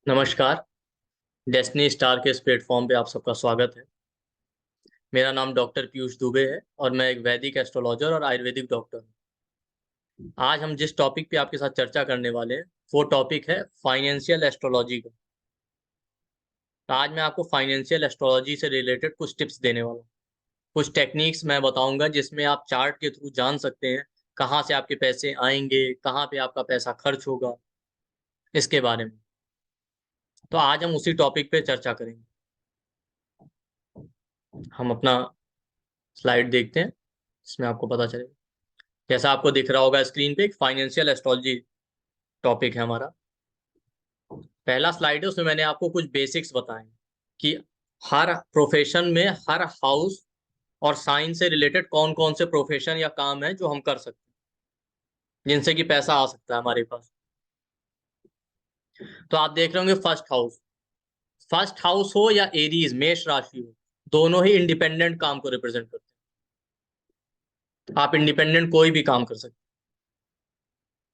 नमस्कार। Destiny star के इस प्लेटफॉर्म पे आप सबका स्वागत है। मेरा नाम डॉक्टर पीयूष दुबे है और मैं एक वैदिक एस्ट्रोलॉजर और आयुर्वेदिक डॉक्टर हूँ। आज हम जिस टॉपिक पे आपके साथ चर्चा करने वाले हैं वो टॉपिक है फाइनेंशियल एस्ट्रोलॉजी का। तो आज मैं आपको फाइनेंशियल एस्ट्रोलॉजी से रिलेटेड कुछ टिप्स देने वाला हूँ। कुछ टेक्निक्स मैं बताऊंगा जिसमें आप चार्ट के थ्रू जान सकते हैं कहाँ से आपके पैसे आएंगे, कहाँ पे आपका पैसा खर्च होगा, इसके बारे में। तो आज हम उसी टॉपिक पे चर्चा करेंगे। हम अपना स्लाइड देखते हैं, इसमें आपको पता चलेगा। जैसा आपको दिख रहा होगा स्क्रीन पे, एक फाइनेंशियल एस्ट्रोलॉजी टॉपिक है हमारा। पहला स्लाइड है, उसमें मैंने आपको कुछ बेसिक्स बताए कि हर प्रोफेशन में हर हाउस और साइंस से रिलेटेड कौन कौन से प्रोफेशन या काम है जो हम कर सकते हैं जिनसे कि पैसा आ सकता है हमारे पास। तो आप देख रहे होंगे फर्स्ट हाउस हो या एरीज मेष राशि हो, दोनों ही इंडिपेंडेंट काम को रिप्रेजेंट करते हैं। आप इंडिपेंडेंट कोई भी काम कर सकते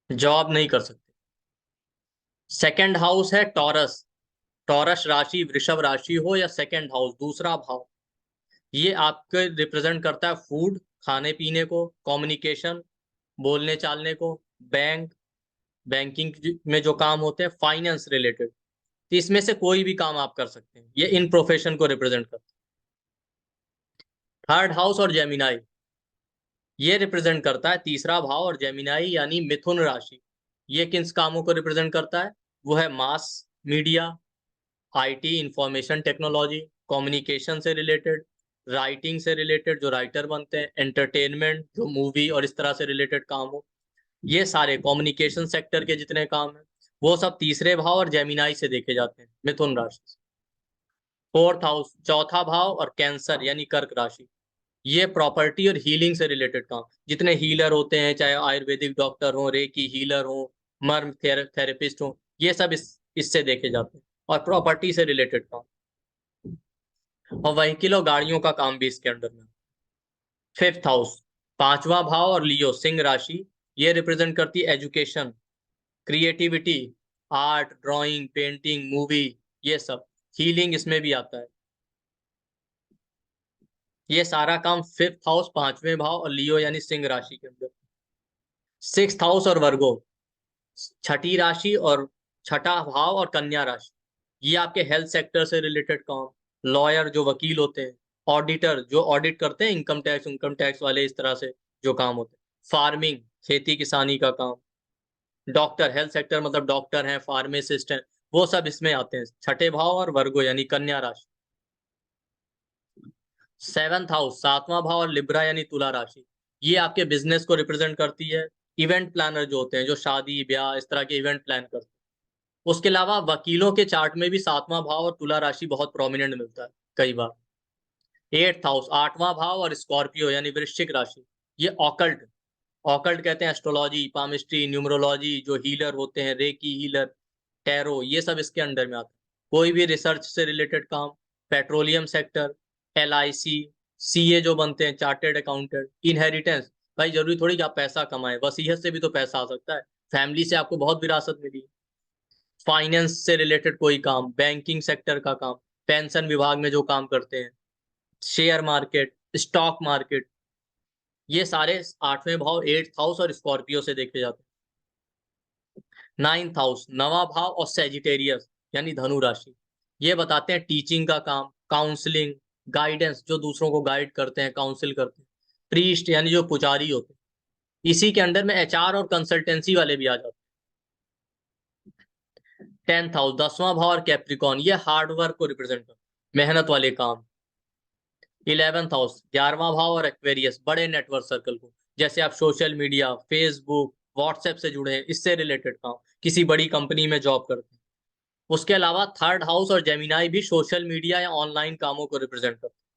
हैं, जॉब नहीं कर सकते। सेकंड हाउस है टॉरस। टॉरस राशि, वृषभ राशि हो या सेकंड हाउस दूसरा भाव, ये आपके रिप्रेजेंट करता है फूड, खाने पीने को, कम्युनिकेशन, बोलने चालने को, बैंक, बैंकिंग में जो काम होते हैं फाइनेंस रिलेटेड। तो इसमें से कोई भी काम आप कर सकते हैं, ये इन प्रोफेशन को रिप्रेजेंट करता है। थर्ड हाउस और जेमिनाई, ये रिप्रेजेंट करता है तीसरा भाव, और जेमिनाई यानी मिथुन राशि, ये किन कामों को रिप्रेजेंट करता है? वो है mass media, IT information technology, communication से रिलेटेड, राइटिंग से रिलेटेड जो राइटर बनते हैं, एंटरटेनमेंट जो मूवी और इस तरह से रिलेटेड काम हो, ये सारे कम्युनिकेशन सेक्टर के जितने काम हैं वो सब तीसरे भाव और जेमिनाई से देखे जाते हैं, मिथुन राशि से। फोर्थ हाउस चौथा भाव और कैंसर यानी कर्क राशि, ये प्रॉपर्टी और हीलिंग से रिलेटेड काम, जितने हीलर होते हैं, चाहे आयुर्वेदिक डॉक्टर हो, रेकी हीलर हो, मर्म थेरेपिस्ट हो, ये सब इससे देखे जाते हैं, और प्रॉपर्टी से रिलेटेड काम, और व्हीकल और गाड़ियों का काम भी इसके अंडर में। फिफ्थ हाउस पांचवा भाव और लियो सिंह राशि, ये रिप्रेजेंट करती है education, creativity, art, drawing, painting, movie, ये सब। हीलिंग इसमें भी आता है। ये सारा काम फिफ्थ हाउस पांचवें भाव और लियो यानी सिंह राशि के अंदर। सिक्स्थ हाउस और वर्गो छठी राशि और छठा भाव और कन्या राशि, ये आपके हेल्थ सेक्टर से रिलेटेड काम, लॉयर जो वकील होते हैं, ऑडिटर जो ऑडिट करते हैं इनकम टैक्स वाले, इस तरह से जो काम होते हैं, फार्मिंग खेती किसानी का काम, डॉक्टर हेल्थ सेक्टर मतलब डॉक्टर हैं, फार्मासिस्ट हैं, वो सब इसमें आते हैं, छठे भाव और वर्गो यानी कन्या राशि। सेवंथ हाउस सातवां भाव और लिब्रा यानी तुला राशि, ये आपके बिजनेस को रिप्रेजेंट करती है। इवेंट प्लानर जो होते हैं, जो शादी ब्याह इस तरह के इवेंट प्लान करते हैं। उसके अलावा वकीलों के चार्ट में भी सातवां भाव और तुला राशि बहुत प्रोमिनेंट मिलता है कई बार। एट्थ हाउस आठवां भाव और स्कॉर्पियो यानी वृश्चिक राशि, ये ऑकल्ट, ऑकल्ट कहते हैं एस्ट्रोलॉजी, पामिस्ट्री, न्यूमरोलॉजी, जो हीलर होते हैं, रेकी हीलर, टैरो, ये सब इसके अंडर में आता है। कोई भी रिसर्च से रिलेटेड काम, पेट्रोलियम सेक्टर, LIC, CA जो बनते हैं, चार्टेड अकाउंटेंट, इनहेरिटेंस, भाई जरूरी थोड़ी कि आप पैसा कमाएं, वसीयत से भी तो पैसा आ सकता है, फैमिली से आपको बहुत विरासत मिली। फाइनेंस से रिलेटेड कोई काम, बैंकिंग सेक्टर का काम, पेंशन विभाग में जो काम करते हैं, शेयर मार्केट, स्टॉक मार्केट, ये सारे आठवें भाव एट्थ हाउस और स्कॉर्पियो से देखे जाते हैं। नाइन्थ हाउस नवा भाव और सेजिटेरियस यानी धनु राशि, ये बताते हैं टीचिंग का काम, काउंसलिंग, गाइडेंस, जो दूसरों को गाइड करते हैं, काउंसिल करते हैं, प्रीस्ट यानी जो पुजारी होते हैं। इसी के अंडर में HR और कंसल्टेंसी वाले भी आ जाते हैं। टेंथ हाउस दसवां भाव और कैप्रिकॉन, ये हार्ड वर्क को रिप्रेजेंट करते हैं, मेहनत वाले काम। इलेवेंथ हाउस ग्यारहवां भाव और एक्वेरियस, बड़े नेटवर्क सर्कल को, जैसे आप सोशल मीडिया, फेसबुक, व्हाट्सएप से जुड़े हैं, इससे रिलेटेड काम, किसी बड़ी कंपनी में जॉब करते हैं। उसके अलावा थर्ड हाउस और जेमिनाई भी सोशल मीडिया या ऑनलाइन कामों को रिप्रेजेंट करते हैं।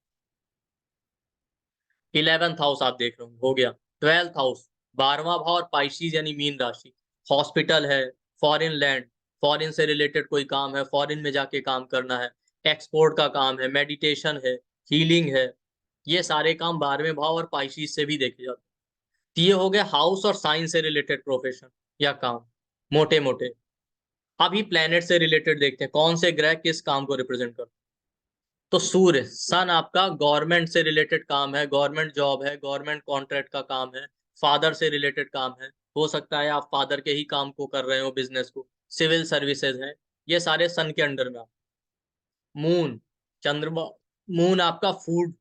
इलेवेंथ हाउस आप देख रहे हो गया। ट्वेल्थ हाउस बारहवां भाव और पाइशीज यानी मीन राशि, हॉस्पिटल है, फॉरेन लैंड, फॉरेन से रिलेटेड कोई काम है, फॉरेन में जाके काम करना है, एक्सपोर्ट का काम है, मेडिटेशन है, हीलिंग है, ये सारे काम बारहवें भाव और पाइशीज से भी देखे जाते हैं। तो ये हो गया हाउस और साइंस से रिलेटेड प्रोफेशन या काम, मोटे मोटे। अभी प्लेनेट से रिलेटेड देखते हैं कौन से ग्रह किस काम को रिप्रेजेंट करते हैं। तो सूर्य सन आपका गवर्नमेंट से रिलेटेड काम है, गवर्नमेंट जॉब है, गवर्नमेंट कॉन्ट्रैक्ट का काम है, फादर से रिलेटेड काम है, हो सकता है आप फादर के ही काम को कर रहे हो, बिजनेस को, सिविल सर्विसेज है, ये सारे सन के अंडर में आते हैं। मून चंद्रमा, मून आपका फूड,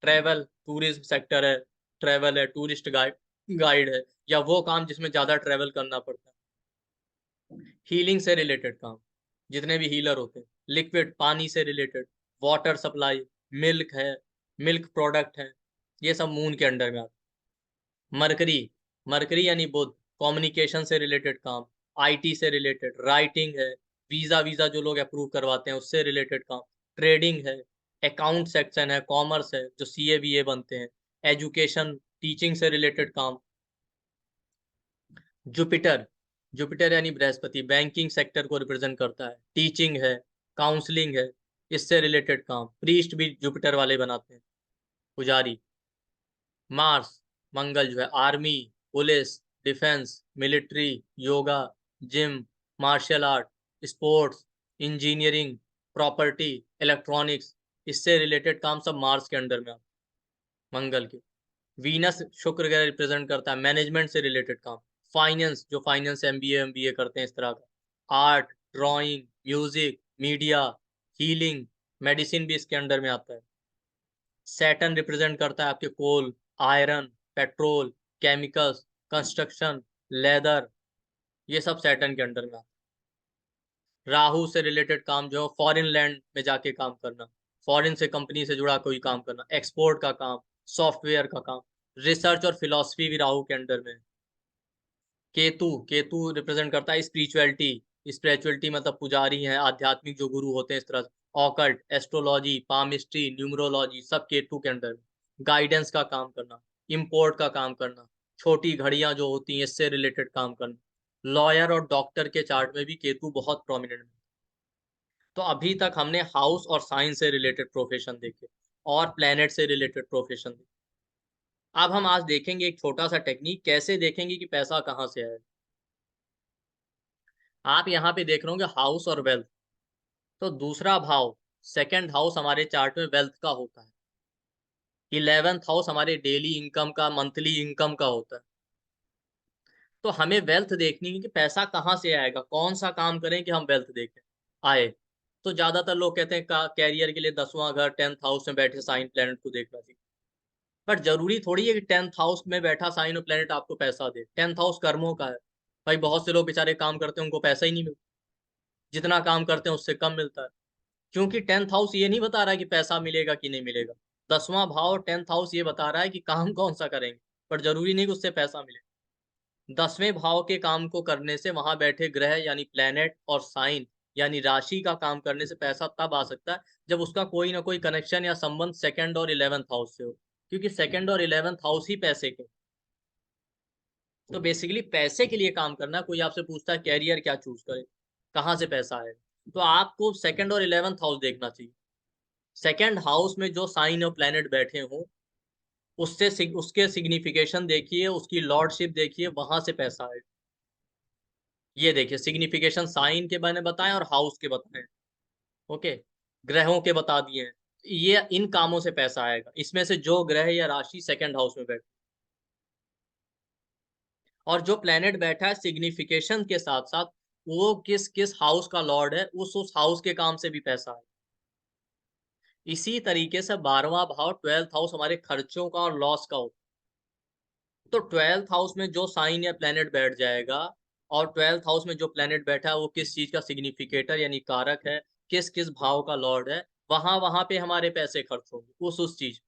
ट्रेवल, टूरिज्म सेक्टर है, ट्रेवल है, टूरिस्ट गाइड गाइड है, या वो काम जिसमें ज्यादा ट्रेवल करना पड़ता है। हीलिंग से रिलेटेड काम, जितने भी हीलर होते हैं, लिक्विड पानी से रिलेटेड, वाटर सप्लाई, मिल्क है, मिल्क प्रोडक्ट है, ये सब मून के अंडर में आता है। मरकरी, मरकरी यानी बुध, कम्युनिकेशन से रिलेटेड काम, आईटी से रिलेटेड, राइटिंग है, वीजा वीजा जो लोग अप्रूव करवाते हैं उससे रिलेटेड काम, ट्रेडिंग है, अकाउंट सेक्शन है, कॉमर्स है जो सीए बीए बनते हैं, एजुकेशन टीचिंग से रिलेटेड काम। जुपिटर, जुपिटर यानी बृहस्पति, बैंकिंग सेक्टर को रिप्रेजेंट करता है, टीचिंग है, काउंसलिंग है, इससे रिलेटेड काम, प्रीस्ट भी जुपिटर वाले बनाते हैं, पुजारी। मार्स, मंगल जो है army, police, defence, military, yoga, gym, martial art, sports, engineering, property, electronics, इससे रिलेटेड काम सब मार्स के अंडर में आता है, मंगल के। वीनस शुक्र ग्रह रिप्रेजेंट करता है मैनेजमेंट से रिलेटेड काम, फाइनेंस, जो फाइनेंस एमबीए करते हैं इस तरह का, art, drawing, music, media, healing, medicine भी इसके अंडर में आता है। सैटर्न रिप्रेजेंट करता है आपके coal, iron, petrol, chemicals, construction, leather, ये सब सैटर्न के अंडर में आता है। राहु से रिलेटेड काम जो फॉरेन लैंड में जाके काम करना, फॉरेन से कंपनी से जुड़ा कोई काम करना, एक्सपोर्ट का काम, सॉफ्टवेयर का काम, रिसर्च और फिलॉसफी भी राहु के अंडर में है। केतु, केतु रिप्रेजेंट करता है स्पिरिचुअलिटी, स्पिरिचुअलिटी मतलब पुजारी हैं, आध्यात्मिक जो गुरु होते हैं इस तरह से, ऑकल्ट, एस्ट्रोलॉजी, पामिस्ट्री, न्यूमरोलॉजी, सब केतु के अंडर में। गाइडेंस का काम करना, इंपोर्ट का काम करना, छोटी घड़ियां जो होती हैं इससे रिलेटेड काम करना। लॉयर और डॉक्टर के चार्ट में भी केतु बहुत प्रोमिनेंट है। तो अभी तक हमने हाउस और साइंस से रिलेटेड प्रोफेशन देखे और प्लेनेट से रिलेटेड प्रोफेशन देखे। अब हम आज देखेंगे एक छोटा सा टेक्निक, कैसे देखेंगे कि पैसा कहाँ से आएगा। आप यहाँ पे देख रहे होंगे हाउस और वेल्थ, तो दूसरा भाव, सेकंड हाउस हमारे चार्ट में वेल्थ का होता है, 11th हाउस हमारे डेली इनकम का, मंथली इनकम का होता है। तो हमें वेल्थ देखनी है कि पैसा कहाँ से आएगा, कौन सा काम करें कि हम वेल्थ देखें आए। तो ज्यादातर लोग कहते हैं कैरियर के लिए 10वां घर 10th हाउस में बैठे साइन प्लेनेट को देखना चाहिए, बट जरूरी थोड़ी है कि 10th हाउस में बैठा साइन और प्लेनेट आपको पैसा दे। 10th हाउस कर्मों का है भाई, बहुत से लोग बेचारे काम करते हैं उनको पैसा ही नहीं मिलता, जितना काम करते हैं उससे कम मिलता है, क्योंकि 10th हाउस ये नहीं बता रहा है कि पैसा मिलेगा कि नहीं मिलेगा। 10वां भाव 10th हाउस ये बता रहा है कि काम कौन सा करेंगे, पर जरूरी नहीं कि उससे पैसा मिले। 10वें भाव के काम को करने से वहां बैठे ग्रह यानी प्लेनेट और साइन यानी राशि का काम करने से पैसा तब आ सकता है जब उसका कोई ना कोई कनेक्शन या संबंध सेकंड और 11th हाउस से हो, क्योंकि सेकंड और 11th हाउस ही पैसे के। तो बेसिकली पैसे के लिए काम करना, कोई आपसे पूछता है कैरियर क्या चूज करे, कहाँ से पैसा आएगा, तो आपको सेकंड और 11th हाउस देखना चाहिए। सेकंड हाउस में जो साइन और प्लैनेट बैठे हों उससे उसके सिग्निफिकेशन देखिए, उसकी लॉर्डशिप देखिए, वहां से पैसा आएगा। ये देखिए सिग्निफिकेशन साइन के मैंने बताएं और हाउस के बताएं, ओके, ग्रहों के बता दिए हैं, ये इन कामों से पैसा आएगा, इसमें से जो ग्रह या राशि सेकंड हाउस में बैठे। और जो प्लेनेट बैठा है सिग्निफिकेशन के साथ साथ वो किस किस हाउस का लॉर्ड है, उस हाउस के काम से भी पैसा है। इसी तरीके से 12वां भाव 12th हाउस हमारे खर्चों का और लॉस का होता है। तो 12th हाउस में जो साइन या प्लेनेट बैठ जाएगा और 12th हाउस में जो प्लेनेट बैठा है वो किस चीज का सिग्निफिकेटर यानी कारक है, किस किस भाव का लॉर्ड है, वहां वहां पे हमारे पैसे खर्च होंगे उस चीज।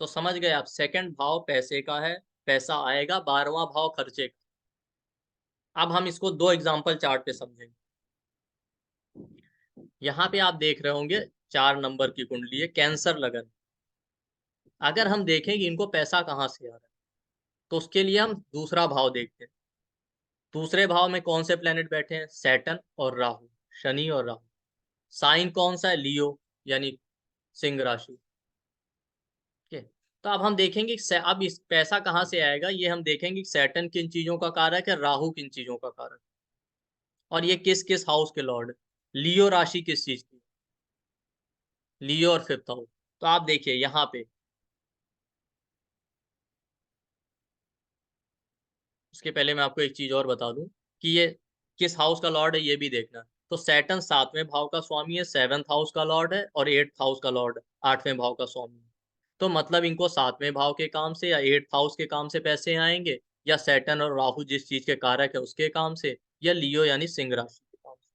तो समझ गए आप, सेकंड भाव पैसे का है, पैसा आएगा, 12वां भाव खर्चे का। अब हम इसको दो एग्जांपल चार्ट पे समझेंगे। यहाँ पे आप देख रहे होंगे 4 नंबर की कुंडली है, कैंसर लगन। अगर हम देखें कि इनको पैसा कहाँ से आ रहा है तो उसके लिए हम दूसरा भाव देखते हैं। दूसरे भाव में कौन से प्लेनेट बैठे हैं, सैटर्न और राहु, शनि और राहु। साइन कौन सा है, लियो यानी सिंह राशि। ठीक है, तो अब हम देखेंगे कि अब इस पैसा कहाँ से आएगा, ये हम देखेंगे कि सैटर्न किन चीजों का कारक है, राहु किन चीजों का कारक है। और ये किस किस हाउस के लॉर्ड है? लियो राशि किस चीज की? लियो और फिफ्थ हाउस। तो आप देखिए यहाँ पे, उसके पहले मैं आपको एक चीज और बता दूं कि ये किस हाउस का लॉर्ड है ये भी देखना। तो सैटर्न सातवें भाव का स्वामी है, सेवंथ हाउस का लॉर्ड है, और एट्थ हाउस का लॉर्ड है, आठवें भाव का स्वामी है। तो मतलब इनको सातवें भाव के काम से या एट्थ हाउस के काम से पैसे आएंगे, या सैटर्न और राहु जिस चीज के कारक है उसके काम से, या लियो यानी सिंह राशि के काम से।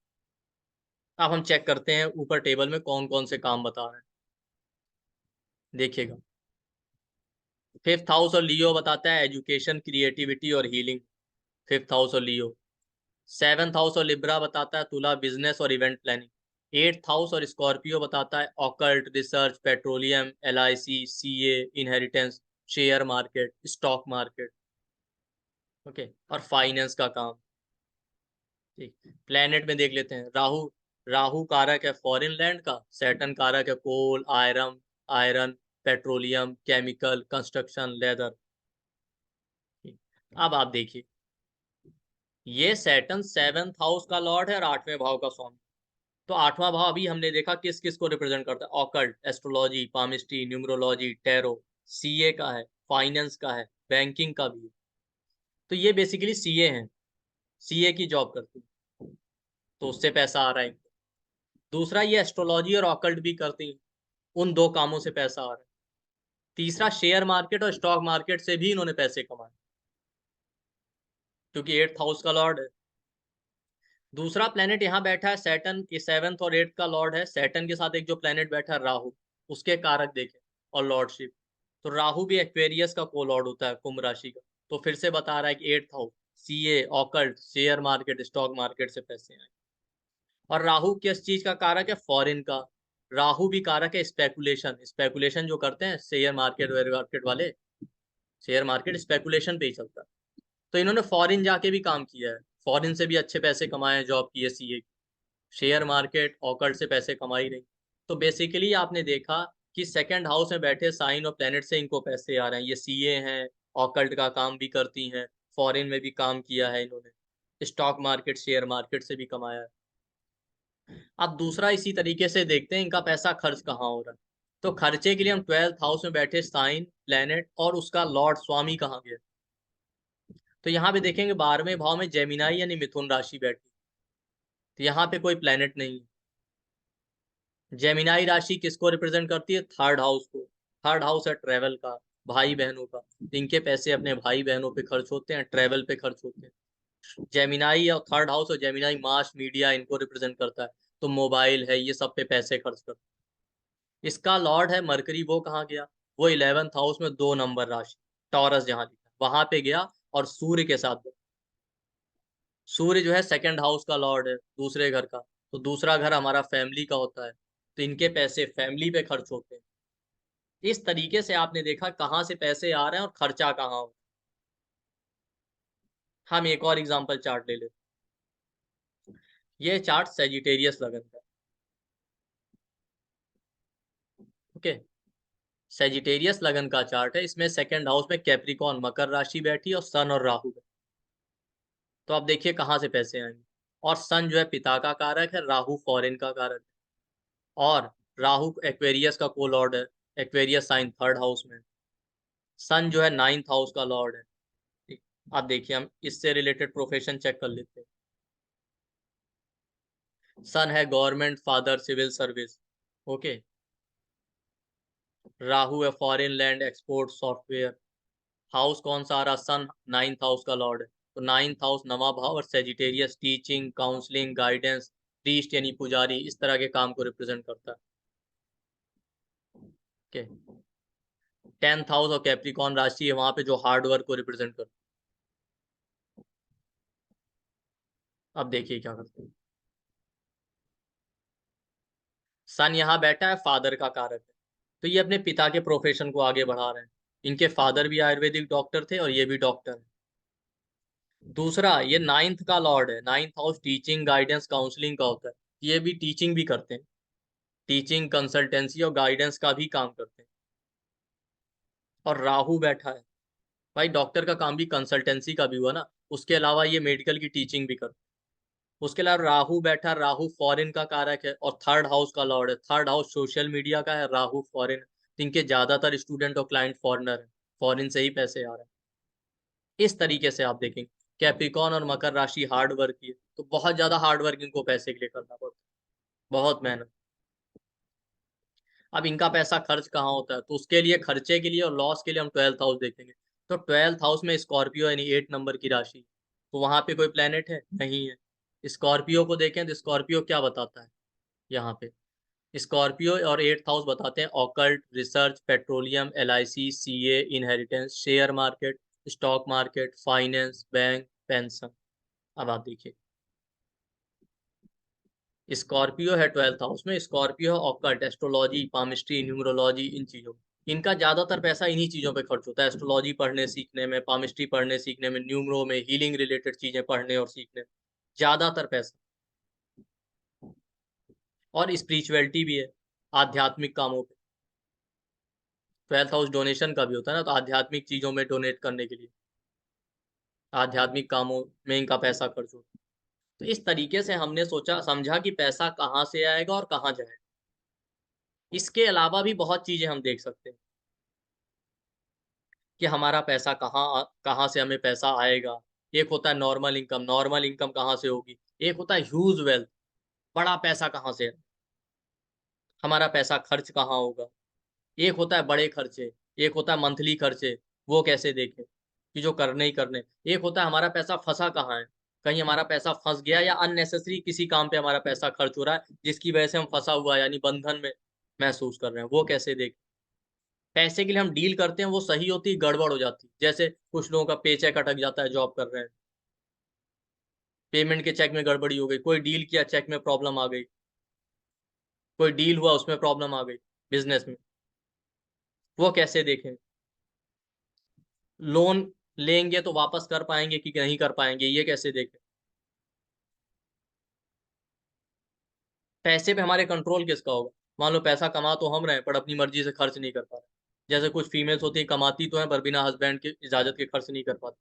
अब हम चेक करते हैं ऊपर टेबल में कौन कौन से काम बता रहे हैं, देखिएगा। फिफ्थ हाउस और लियो बताता है एजुकेशन, क्रिएटिविटी और हीलिंग, फिफ्थ हाउस और लियो। सेवंथ हाउस और लिब्रा बताता है तुला, बिजनेस और इवेंट प्लानिंग। एट्थ हाउस और स्कॉर्पियो बताता है occult, research, petroleum, LIC, CA, inheritance, share market, stock market. Okay, और फाइनेंस का काम। ठीक, प्लेनेट में देख लेते हैं। राहु, राहु कारक है फॉरेन लैंड का, सैटर्न कारक है coal, iron, iron, petroleum, chemical, construction, leather. अब आप देखिए, ये सैटर्न सेवंथ हाउस का लॉर्ड है और आठवें भाव का स्वामी। तो आठवां भाव अभी हमने देखा किस किस को रिप्रेजेंट करता है, occult, astrology, palmistry, numerology, tarot. CA का है, फाइनेंस का है, बैंकिंग का भी है। तो ये बेसिकली CA हैं, CA की जॉब करती है, तो उससे पैसा आ रहा है इनको। दूसरा, ये एस्ट्रोलॉजी और ऑकल्ट भी करती हैं, उन दो कामों से पैसा आ रहा है। तीसरा, शेयर मार्केट और स्टॉक मार्केट से भी इन्होंने पैसे कमाए, क्योंकि एट्थ हाउस का लॉर्ड है। दूसरा प्लेनेट यहाँ बैठा है सैटर्न के सेवंथ और एट्थ का लॉर्ड है, सैटर्न के साथ एक जो प्लेनेट बैठा है राहु, उसके कारक देखें और लॉर्डशिप। तो राहु भी एक्वेरियस का को लॉर्ड होता है, कुंभ राशि का। तो फिर से बता रहा है कि eighth house, CA, occult, share market, stock market से पैसे आए। और राहु किस चीज का कारक है? फॉरेन का। राहु भी कारक है स्पेकुलेशन, स्पेकुलेशन जो करते हैं शेयर मार्केट वेयर मार्केट वाले, शेयर मार्केट स्पेकुलेशन पे ही चलता है। तो इन्होंने फॉरेन जाके भी काम किया है, फॉरेन से भी अच्छे पैसे कमाए हैं, जॉब की है CA। शेयर मार्केट ऑकल्ट से पैसे कमा ही रही। तो बेसिकली आपने देखा कि सेकंड हाउस में बैठे साइन और प्लेनेट से इनको पैसे आ रहे हैं। ये CA हैं, ऑकल्ट का काम भी करती हैं, फॉरेन में भी काम किया है इन्होंने, स्टॉक मार्केट शेयर मार्केट से भी कमाया है। अब दूसरा इसी तरीके से देखते हैं इनका पैसा खर्च कहाँ हो रहा है। तो खर्चे के लिए हम ट्वेल्थ हाउस में बैठे साइन, प्लेनेट और उसका लॉर्ड स्वामी कहाँ गया। तो यहाँ पे देखेंगे 12वें भाव में जेमिनाई यानी मिथुन राशि बैठी। तो यहाँ पे कोई प्लेनेट नहीं है। जेमिनाई राशि किसको रिप्रेजेंट करती है? थर्ड हाउस को। थर्ड हाउस है ट्रेवल का, भाई बहनों का। इनके पैसे अपने भाई बहनों पे खर्च होते हैं, ट्रेवल पे खर्च होते हैं। जेमिनाई और थर्ड हाउस और जेमिनाई मास मीडिया इनको रिप्रेजेंट करता है, तो मोबाइल है ये सब पे पैसे खर्च करता है। इसका लॉर्ड है मरकरी, वो कहाँ गया? वो 11th हाउस में 2 नंबर राशि, टॉरस जहां लिखा वहां पे गया, और सूर्य के साथ गया। सूर्य जो है सेकंड हाउस का लॉर्ड है, दूसरे घर का। तो दूसरा घर हमारा फैमिली का होता है, तो इनके पैसे फैमिली पे खर्च होते हैं। इस तरीके से आपने देखा कहाँ से पैसे आ रहे हैं और खर्चा कहाँ हो। हम एक और एग्जांपल चार्ट ले लेते हैं। ये चार्ट सेजिटेरियस लगन का, ओके, सेजिटेरियस लगन का चार्ट है। इसमें सेकंड हाउस में कैप्रिकॉन मकर राशि बैठी और सन और राहु है। तो आप देखिए कहाँ से पैसे आएंगे। और सन जो है पिता का कारक है, राहु फॉरेन का कारक है, और राहु एक्वेरियस का को लॉर्ड है, एक्वेरियस साइन थर्ड हाउस में। सन जो है नाइन्थ हाउस का लॉर्ड है। ठीक, अब देखिए हम इससे रिलेटेड प्रोफेशन चेक कर लेते हैं। सन है government, father civil service, okay. Rahu है foreign land, export, software. House कौन सा आ रहा? सन नाइन्थ हाउस का लॉर्ड है। तो नाइन्थ हाउस नवा भाव, और Sagittarius teaching, counselling, guidance, priest यानी पुजारी, इस तरह के काम को रिप्रेजेंट करता है, ओके। 10th हाउस और कैप्रिकॉन राशि है, वहां पे जो हार्ड वर्क को रिप्रेजेंट करता है। अब देखिए क्या करते हैं। सन यहाँ बैठा है, फादर का कारक है, तो ये अपने पिता के प्रोफेशन को आगे बढ़ा रहे हैं। इनके फादर भी आयुर्वेदिक डॉक्टर थे और ये भी डॉक्टर है। दूसरा, ये नाइन्थ का लॉर्ड है, ninth house teaching, guidance, counselling का होता है। ये भी टीचिंग भी करते हैं, टीचिंग, कंसल्टेंसी और गाइडेंस का भी काम करते हैं। और राहु बैठा है, भाई डॉक्टर का काम भी कंसल्टेंसी का भी हुआ ना, उसके अलावा ये मेडिकल की टीचिंग भी करते हैं। उसके अलावा राहु बैठा, राहु फॉरेन का कारक है और थर्ड हाउस का लॉर्ड है। थर्ड हाउस सोशल मीडिया का है, राहु फॉरेन। इनके ज्यादातर स्टूडेंट और क्लाइंट फॉरेनर है, फॉरेन से ही पैसे आ रहे हैं। इस तरीके से आप देखेंगे कैप्रिकॉन और मकर राशि हार्ड वर्क की है, तो बहुत ज्यादा हार्ड वर्क इनको पैसे के लिए करना पड़ता है, बहुत मेहनत। अब इनका पैसा खर्च कहाँ होता है, तो उसके लिए, खर्चे के लिए और लॉस के लिए हम 12th हाउस देखेंगे। तो 12th हाउस में स्कॉर्पियो यानी 8 नंबर की राशि, तो वहां पे कोई प्लेनेट है नहीं है। स्कॉर्पियो को देखें तो स्कॉर्पियो क्या बताता है यहाँ पे, स्कॉर्पियो और 8th हाउस बताते हैं occult, research, petroleum, LIC, CA, inheritance, share market, stock market, finance, bank, pension. अब आप देखिए स्कॉर्पियो है 12th हाउस में, Scorpio occult, astrology, palmistry, numerology, इन चीजों, इनका ज्यादातर पैसा इन्हीं चीजों पे खर्च होता है, एस्ट्रोलॉजी पढ़ने सीखने में, पामिस्ट्री पढ़ने सीखने में, न्यूमरो में, हीलिंग रिलेटेड चीजें पढ़ने और सीखने में ज्यादातर पैसा। और स्पिरिचुअलिटी भी है, आध्यात्मिक कामों पे। 12th हाउस डोनेशन का भी होता है ना, तो आध्यात्मिक चीजों में डोनेट करने के लिए, आध्यात्मिक कामों में इनका पैसा खर्च होता है। तो इस तरीके से हमने सोचा समझा कि पैसा कहाँ से आएगा और कहाँ जाएगा। इसके अलावा भी बहुत चीजें हम देख सकते हैं कि हमारा पैसा कहाँ से हमें पैसा आएगा। एक होता है नॉर्मल इनकम, नॉर्मल इनकम कहाँ से होगी। एक होता है ह्यूज वेल्थ, बड़ा पैसा कहाँ से है, हमारा पैसा खर्च कहाँ होगा। एक होता है बड़े खर्चे, एक होता है मंथली खर्चे, वो कैसे देखें कि जो करने ही करने। एक होता है हमारा पैसा फंसा कहाँ है, कहीं हमारा पैसा फंस गया या अननेसेसरी किसी काम पे हमारा पैसा खर्च हो रहा है जिसकी वजह से हम फंसा हुआ है यानी बंधन में महसूस कर रहे हैं, वो कैसे देखें। पैसे के लिए हम डील करते हैं, वो सही होती गड़बड़ हो जाती, जैसे कुछ लोगों का पे चेक अटक जाता है, जॉब कर रहे हैं, पेमेंट के चेक में गड़बड़ी हो गई, कोई डील किया चेक में प्रॉब्लम आ गई, कोई डील हुआ उसमें प्रॉब्लम आ गई बिजनेस में, वो कैसे देखें। लोन लेंगे तो वापस कर पाएंगे कि नहीं कर पाएंगे, ये कैसे देखें। पैसे पे हमारे कंट्रोल किसका होगा। मान लो पैसा कमा तो हम रहे हैं पर अपनी मर्जी से खर्च नहीं कर पा रहे, जैसे कुछ फीमेल्स होती है कमाती तो है पर बिना हस्बैंड की इजाजत के खर्च नहीं कर पाती,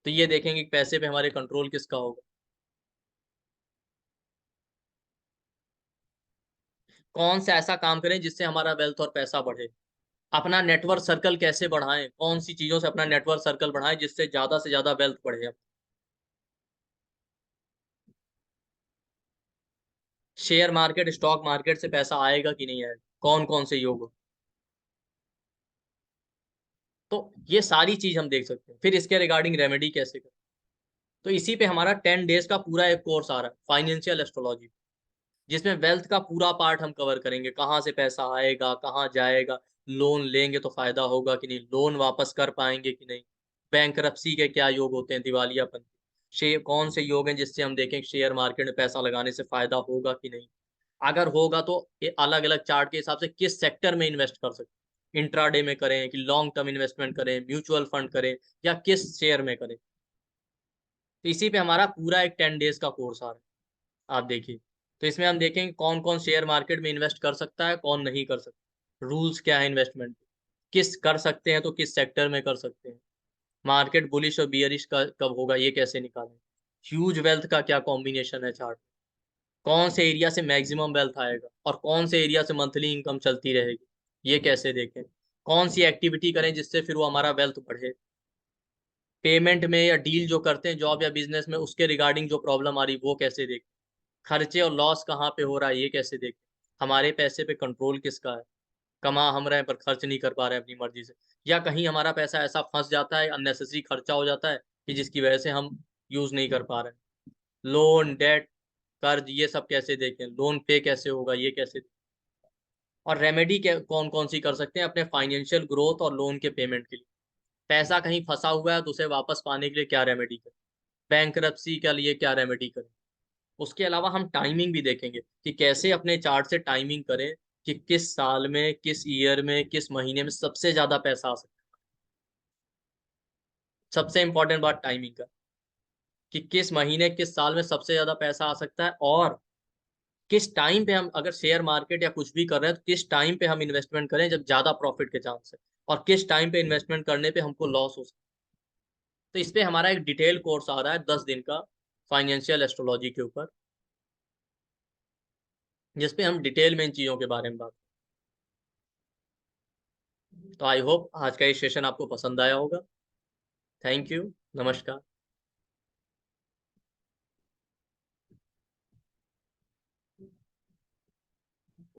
तो ये देखेंगे कि पैसे पे हमारे कंट्रोल किसका होगा। कौन सा ऐसा काम करें जिससे हमारा वेल्थ और पैसा बढ़े। अपना नेटवर्क सर्कल कैसे बढ़ाएं, कौन सी चीजों से अपना नेटवर्क सर्कल बढ़ाएं जिससे ज्यादा से ज्यादा वेल्थ बढ़े। शेयर मार्केट, स्टॉक मार्केट से पैसा आएगा कि नहीं आएगा, कौन कौन से योग। तो ये सारी चीज हम देख सकते हैं, फिर इसके रिगार्डिंग रेमेडी कैसे करें। तो इसी पे हमारा 10 डेज का पूरा एक कोर्स आ रहा है फाइनेंशियल एस्ट्रोलॉजी, जिसमें वेल्थ का पूरा पार्ट हम कवर करेंगे, कहाँ से पैसा आएगा, कहाँ जाएगा, लोन लेंगे तो फायदा होगा कि नहीं, लोन वापस कर पाएंगे कि नहीं, बैंकरप्सी के क्या योग होते हैं, दिवालियापन, शेयर कौन से योग हैं जिससे हम देखें शेयर मार्केट में पैसा लगाने से फायदा होगा कि नहीं, अगर होगा तो अलग अलग चार्ट के हिसाब से किस सेक्टर में इन्वेस्ट कर सकते, इंट्राडे में करें कि लॉन्ग टर्म इन्वेस्टमेंट करें, म्यूचुअल फंड करें या किस शेयर में करें। तो इसी पे हमारा पूरा एक 10 डेज का कोर्स आ रहा है, आप देखिए। तो इसमें हम देखेंगे कौन कौन शेयर मार्केट में इन्वेस्ट कर सकता है, कौन नहीं कर सकता, रूल्स क्या है इन्वेस्टमेंट, किस कर सकते हैं तो किस सेक्टर में कर सकते हैं, मार्केट बुलिश और बियरिश का कब होगा ये कैसे निकालें, ह्यूज वेल्थ का क्या कॉम्बिनेशन है चार्ट, कौन से एरिया से मैक्सिमम वेल्थ आएगा और कौन से एरिया से मंथली इनकम चलती रहेगी, ये कैसे देखें, कौन सी एक्टिविटी करें जिससे फिर वो हमारा वेल्थ बढ़े, पेमेंट में या डील जो करते हैं जॉब या बिजनेस में उसके रिगार्डिंग जो प्रॉब्लम आ रही वो कैसे देखें, खर्चे और लॉस कहाँ पे हो रहा है ये कैसे देखें, हमारे पैसे पे कंट्रोल किसका है, कमा हम रहे हैं पर खर्च नहीं कर पा रहे हैं अपनी मर्जी से, या कहीं हमारा पैसा ऐसा फंस जाता है, अननेसेसरी खर्चा हो जाता है कि जिसकी वजह से हम यूज नहीं कर पा रहे हैं। लोन, डेट, कर्ज, ये सब कैसे देखें, लोन पे कैसे होगा ये कैसे देखें? और रेमेडी कौन कौन सी कर सकते हैं अपने फाइनेंशियल ग्रोथ और लोन के पेमेंट के लिए, पैसा कहीं फंसा हुआ है तो उसे वापस पाने के लिए क्या रेमेडी करें, बैंकरप्सी के लिए क्या रेमेडी करें। उसके अलावा हम टाइमिंग भी देखेंगे कि कैसे अपने चार्ट से टाइमिंग करें कि किस साल में, किस ईयर में, किस महीने में सबसे ज्यादा पैसा आ सकता है। सबसे इंपॉर्टेंट बात टाइमिंग का, कि किस महीने किस साल में सबसे ज्यादा पैसा आ सकता है, और किस टाइम पे हम अगर शेयर मार्केट या कुछ भी कर रहे हैं तो किस टाइम पे हम इन्वेस्टमेंट करें जब ज्यादा प्रॉफिट के चांस है, और किस टाइम पे इन्वेस्टमेंट करने पे हमको लॉस हो सकता है। तो इस पे हमारा एक डिटेल कोर्स आ रहा है 10 दिन का, फाइनेंशियल एस्ट्रोलॉजी के ऊपर, जिसपे हम डिटेल में इन चीज़ों के बारे में बात। तो आई होप आज का ये सेशन आपको पसंद आया होगा। Thank you. नमस्कार।